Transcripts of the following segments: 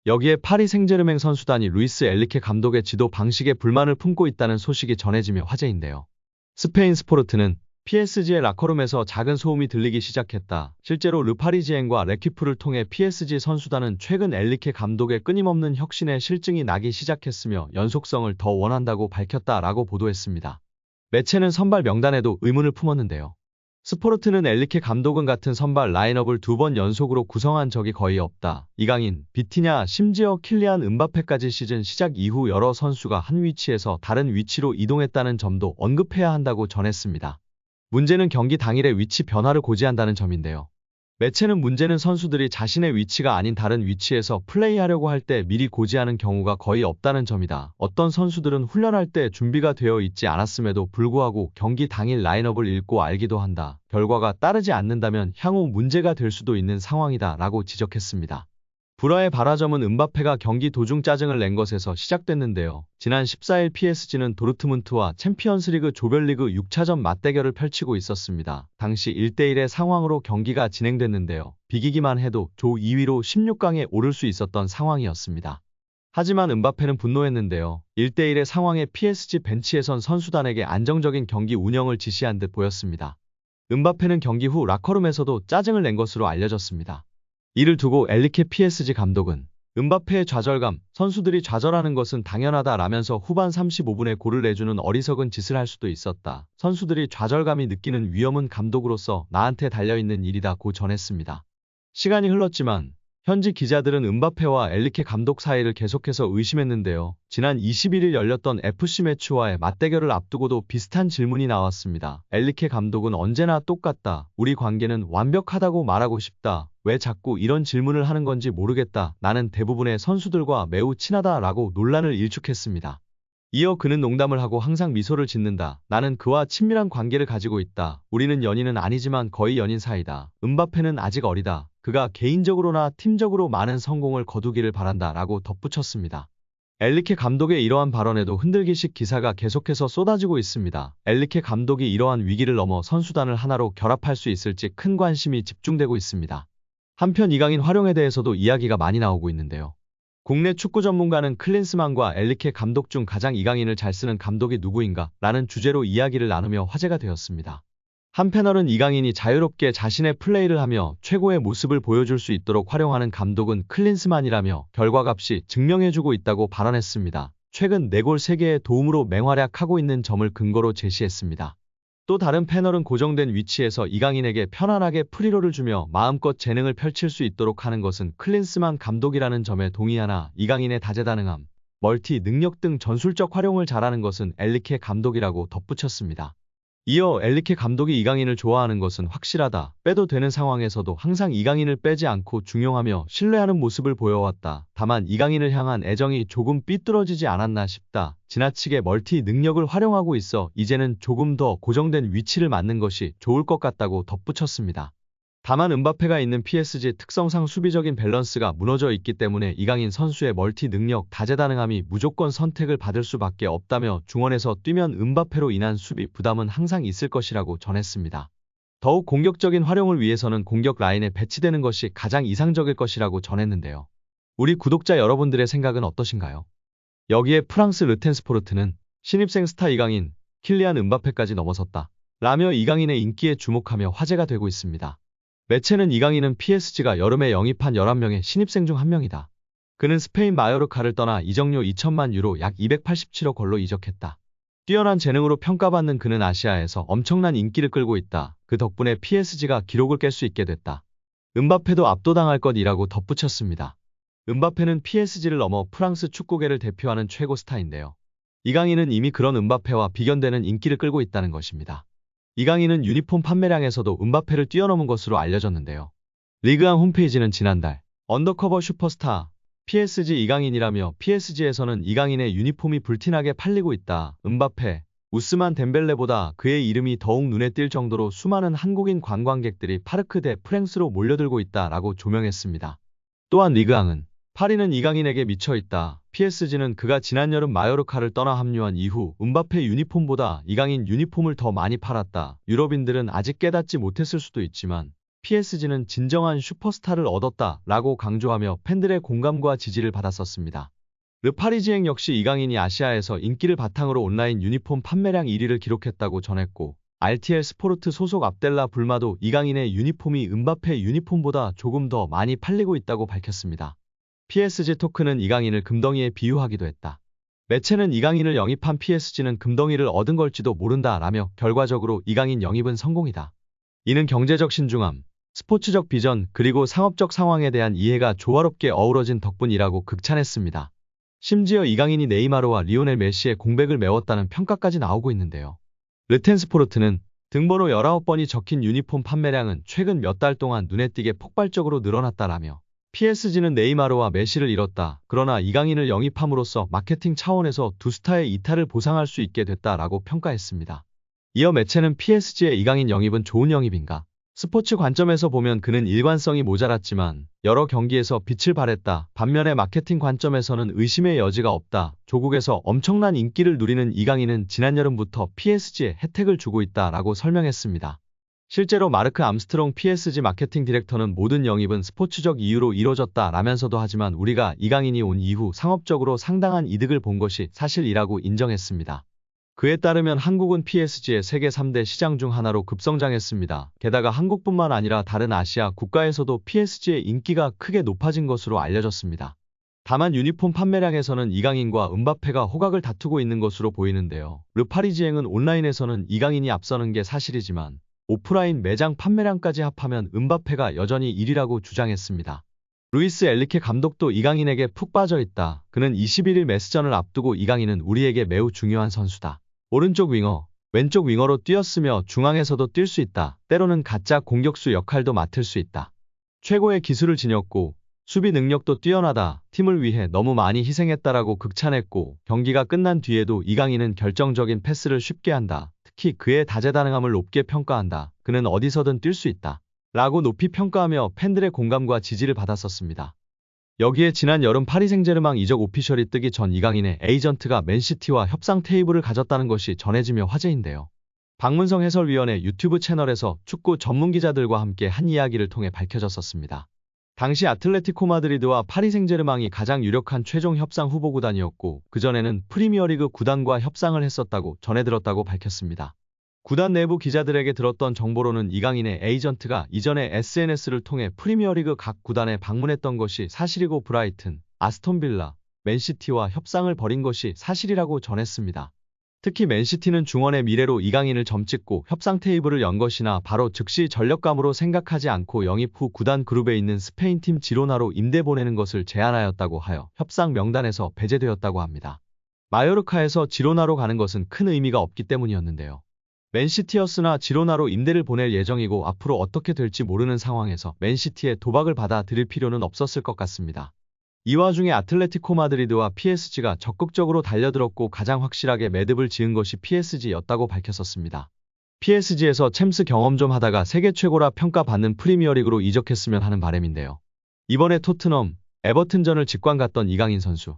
여기에 파리 생제르맹 선수단이 루이스 엘리케 감독의 지도 방식에 불만을 품고 있다는 소식이 전해지며 화제인데요. 스페인 스포르트는 PSG의 라커룸에서 작은 소음이 들리기 시작했다. 실제로 르파리지엔과 레퀴프를 통해 PSG 선수단은 최근 엘리케 감독의 끊임없는 혁신에 실증이 나기 시작했으며 연속성을 더 원한다고 밝혔다라고 보도했습니다. 매체는 선발 명단에도 의문을 품었는데요. 스포르트는 엘리케 감독은 같은 선발 라인업을 2번 연속으로 구성한 적이 거의 없다. 이강인, 비티냐, 심지어 킬리안 은바페까지 시즌 시작 이후 여러 선수가 한 위치에서 다른 위치로 이동했다는 점도 언급해야 한다고 전했습니다. 문제는 경기 당일의 위치 변화를 고지한다는 점인데요. 매체는 문제는 선수들이 자신의 위치가 아닌 다른 위치에서 플레이하려고 할 때 미리 고지하는 경우가 거의 없다는 점이다. 어떤 선수들은 훈련할 때 준비가 되어 있지 않았음에도 불구하고 경기 당일 라인업을 읽고 알기도 한다. 결과가 따르지 않는다면 향후 문제가 될 수도 있는 상황이다 라고 지적했습니다. 불화의 발화점은 은바페가 경기 도중 짜증을 낸 것에서 시작됐는데요. 지난 14일 PSG는 도르트문트와 챔피언스리그 조별리그 6차전 맞대결을 펼치고 있었습니다. 당시 1대1의 상황으로 경기가 진행됐는데요. 비기기만 해도 조 2위로 16강에 오를 수 있었던 상황이었습니다. 하지만 은바페는 분노했는데요. 1대1의 상황에 PSG 벤치에선 선수단에게 안정적인 경기 운영을 지시한 듯 보였습니다. 은바페는 경기 후 라커룸에서도 짜증을 낸 것으로 알려졌습니다. 이를 두고 엘리케 PSG 감독은 은바페의 좌절감, 선수들이 좌절하는 것은 당연하다라면서 후반 35분에 골을 내주는 어리석은 짓을 할 수도 있었다. 선수들이 좌절감이 느끼는 위험은 감독으로서 나한테 달려있는 일이다고 전했습니다. 시간이 흘렀지만 현지 기자들은 은바페와 엘리케 감독 사이를 계속해서 의심했는데요. 지난 21일 열렸던 FC 매치와의 맞대결을 앞두고도 비슷한 질문이 나왔습니다. 엘리케 감독은 언제나 똑같다. 우리 관계는 완벽하다고 말하고 싶다. 왜 자꾸 이런 질문을 하는 건지 모르겠다. 나는 대부분의 선수들과 매우 친하다 라고 논란을 일축했습니다. 이어 그는 농담을 하고 항상 미소를 짓는다. 나는 그와 친밀한 관계를 가지고 있다. 우리는 연인은 아니지만 거의 연인 사이다. 은바페는 아직 어리다. 그가 개인적으로나 팀적으로 많은 성공을 거두기를 바란다 라고 덧붙였습니다. 엘리케 감독의 이러한 발언에도 흔들기식 기사가 계속해서 쏟아지고 있습니다. 엘리케 감독이 이러한 위기를 넘어 선수단을 하나로 결합할 수 있을지 큰 관심이 집중되고 있습니다. 한편 이강인 활용에 대해서도 이야기가 많이 나오고 있는데요. 국내 축구 전문가는 클린스만과 엘리케 감독 중 가장 이강인을 잘 쓰는 감독이 누구인가? 라는 주제로 이야기를 나누며 화제가 되었습니다. 한 패널은 이강인이 자유롭게 자신의 플레이를 하며 최고의 모습을 보여줄 수 있도록 활용하는 감독은 클린스만이라며 결과값이 증명해주고 있다고 발언했습니다. 최근 4골 3개의 도움으로 맹활약하고 있는 점을 근거로 제시했습니다. 또 다른 패널은 고정된 위치에서 이강인에게 편안하게 프리롤을 주며 마음껏 재능을 펼칠 수 있도록 하는 것은 클린스만 감독이라는 점에 동의하나 이강인의 다재다능함, 멀티 능력 등 전술적 활용을 잘하는 것은 엘리케 감독이라고 덧붙였습니다. 이어 엘리케 감독이 이강인을 좋아하는 것은 확실하다. 빼도 되는 상황에서도 항상 이강인을 빼지 않고 중용하며 신뢰하는 모습을 보여왔다. 다만 이강인을 향한 애정이 조금 삐뚤어지지 않았나 싶다. 지나치게 멀티 능력을 활용하고 있어 이제는 조금 더 고정된 위치를 맡는 것이 좋을 것 같다고 덧붙였습니다. 다만 은바페가 있는 PSG 특성상 수비적인 밸런스가 무너져 있기 때문에 이강인 선수의 멀티 능력, 다재다능함이 무조건 선택을 받을 수밖에 없다며 중원에서 뛰면 은바페로 인한 수비 부담은 항상 있을 것이라고 전했습니다. 더욱 공격적인 활용을 위해서는 공격 라인에 배치되는 것이 가장 이상적일 것이라고 전했는데요. 우리 구독자 여러분들의 생각은 어떠신가요? 여기에 프랑스 르텐스포르트는 신입생 스타 이강인, 킬리안 은바페까지 넘어섰다. 라며 이강인의 인기에 주목하며 화제가 되고 있습니다. 매체는 이강인은 PSG가 여름에 영입한 11명의 신입생 중 한 명이다. 그는 스페인 마요르카를 떠나 이적료 2천만 유로 약 287억 걸로 이적했다. 뛰어난 재능으로 평가받는 그는 아시아에서 엄청난 인기를 끌고 있다. 그 덕분에 PSG가 기록을 깰 수 있게 됐다. 은바페도 압도당할 것이라고 덧붙였습니다. 은바페는 PSG를 넘어 프랑스 축구계를 대표하는 최고 스타인데요. 이강인은 이미 그런 은바페와 비견되는 인기를 끌고 있다는 것입니다. 이강인은 유니폼 판매량에서도 은바페를 뛰어넘은 것으로 알려졌는데요. 리그앙 홈페이지는 지난달 언더커버 슈퍼스타 PSG 이강인이라며 PSG에서는 이강인의 유니폼이 불티나게 팔리고 있다. 은바페, 우스만 덴벨레보다 그의 이름이 더욱 눈에 띌 정도로 수많은 한국인 관광객들이 파르크 대 프랭스로 몰려들고 있다라고 조명했습니다. 또한 리그앙은 파리는 이강인에게 미쳐있다. PSG는 그가 지난 여름 마요르카를 떠나 합류한 이후 은바페 유니폼보다 이강인 유니폼을 더 많이 팔았다. 유럽인들은 아직 깨닫지 못했을 수도 있지만 PSG는 진정한 슈퍼스타를 얻었다 라고 강조하며 팬들의 공감과 지지를 받았었습니다. 르파리지앵 역시 이강인이 아시아에서 인기를 바탕으로 온라인 유니폼 판매량 1위를 기록했다고 전했고 RTL 스포르트 소속 압델라 불마도 이강인의 유니폼이 음바페 유니폼보다 조금 더 많이 팔리고 있다고 밝혔습니다. PSG 토크는 이강인을 금덩이에 비유하기도 했다. 매체는 이강인을 영입한 PSG는 금덩이를 얻은 걸지도 모른다 라며 결과적으로 이강인 영입은 성공이다. 이는 경제적 신중함, 스포츠적 비전 그리고 상업적 상황에 대한 이해가 조화롭게 어우러진 덕분이라고 극찬했습니다. 심지어 이강인이 네이마르와 리오넬 메시의 공백을 메웠다는 평가까지 나오고 있는데요. 르텐스포르트는 등번호 19번이 적힌 유니폼 판매량은 최근 몇 달 동안 눈에 띄게 폭발적으로 늘어났다라며 PSG는 네이마르와 메시를 잃었다. 그러나 이강인을 영입함으로써 마케팅 차원에서 두 스타의 이탈을 보상할 수 있게 됐다라고 평가했습니다. 이어 매체는 PSG의 이강인 영입은 좋은 영입인가? 스포츠 관점에서 보면 그는 일관성이 모자랐지만 여러 경기에서 빛을 발했다. 반면에 마케팅 관점에서는 의심의 여지가 없다. 조국에서 엄청난 인기를 누리는 이강인은 지난 여름부터 PSG에 혜택을 주고 있다라고 설명했습니다. 실제로 마르크 암스트롱 PSG 마케팅 디렉터는 모든 영입은 스포츠적 이유로 이뤄졌다라면서도 하지만 우리가 이강인이 온 이후 상업적으로 상당한 이득을 본 것이 사실이라고 인정했습니다. 그에 따르면 한국은 PSG의 세계 3대 시장 중 하나로 급성장했습니다. 게다가 한국뿐만 아니라 다른 아시아 국가에서도 PSG의 인기가 크게 높아진 것으로 알려졌습니다. 다만 유니폼 판매량에서는 이강인과 음바페가 호각을 다투고 있는 것으로 보이는데요. 르파리지앵은 온라인에서는 이강인이 앞서는 게 사실이지만 오프라인 매장 판매량까지 합하면 음바페가 여전히 1위라고 주장했습니다. 루이스 엘리케 감독도 이강인에게 푹 빠져있다. 그는 21일 메스전을 앞두고 이강인은 우리에게 매우 중요한 선수다. 오른쪽 윙어, 왼쪽 윙어로 뛰었으며 중앙에서도 뛸 수 있다. 때로는 가짜 공격수 역할도 맡을 수 있다. 최고의 기술을 지녔고 수비 능력도 뛰어나다. 팀을 위해 너무 많이 희생했다라고 극찬했고 경기가 끝난 뒤에도 이강인은 결정적인 패스를 쉽게 한다. 특히 그의 다재다능함을 높게 평가한다. 그는 어디서든 뛸 수 있다. 라고 높이 평가하며 팬들의 공감과 지지를 받았었습니다. 여기에 지난 여름 파리 생제르맹 이적 오피셜이 뜨기 전 이강인의 에이전트가 맨시티와 협상 테이블을 가졌다는 것이 전해지며 화제인데요. 박문성 해설위원의 유튜브 채널에서 축구 전문 기자들과 함께 한 이야기를 통해 밝혀졌었습니다. 당시 아틀레티코 마드리드와 파리 생제르맹이 가장 유력한 최종 협상 후보 구단이었고 그전에는 프리미어리그 구단과 협상을 했었다고 전해들었다고 밝혔습니다. 구단 내부 기자들에게 들었던 정보로는 이강인의 에이전트가 이전에 SNS를 통해 프리미어리그 각 구단에 방문했던 것이 사실이고 브라이튼, 아스톤빌라, 맨시티와 협상을 벌인 것이 사실이라고 전했습니다. 특히 맨시티는 중원의 미래로 이강인을 점찍고 협상 테이블을 연 것이나 바로 즉시 전력감으로 생각하지 않고 영입 후 구단 그룹에 있는 스페인팀 지로나로 임대 보내는 것을 제안하였다고 하여 협상 명단에서 배제되었다고 합니다. 마요르카에서 지로나로 가는 것은 큰 의미가 없기 때문이었는데요. 맨시티였으나 지로나로 임대를 보낼 예정이고 앞으로 어떻게 될지 모르는 상황에서 맨시티의 도박을 받아들일 필요는 없었을 것 같습니다. 이 와중에 아틀레티코 마드리드와 PSG가 적극적으로 달려들었고 가장 확실하게 매듭을 지은 것이 PSG였다고 밝혔었습니다. PSG에서 챔스 경험 좀 하다가 세계 최고라 평가받는 프리미어리그로 이적했으면 하는 바람인데요. 이번에 토트넘, 에버튼전을 직관 갔던 이강인 선수.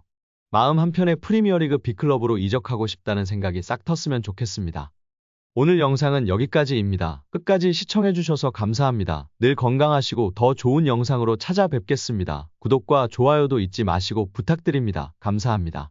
마음 한편에 프리미어리그 빅클럽으로 이적하고 싶다는 생각이 싹 텄으면 좋겠습니다. 오늘 영상은 여기까지입니다. 끝까지 시청해주셔서 감사합니다. 늘 건강하시고 더 좋은 영상으로 찾아뵙겠습니다. 구독과 좋아요도 잊지 마시고 부탁드립니다. 감사합니다.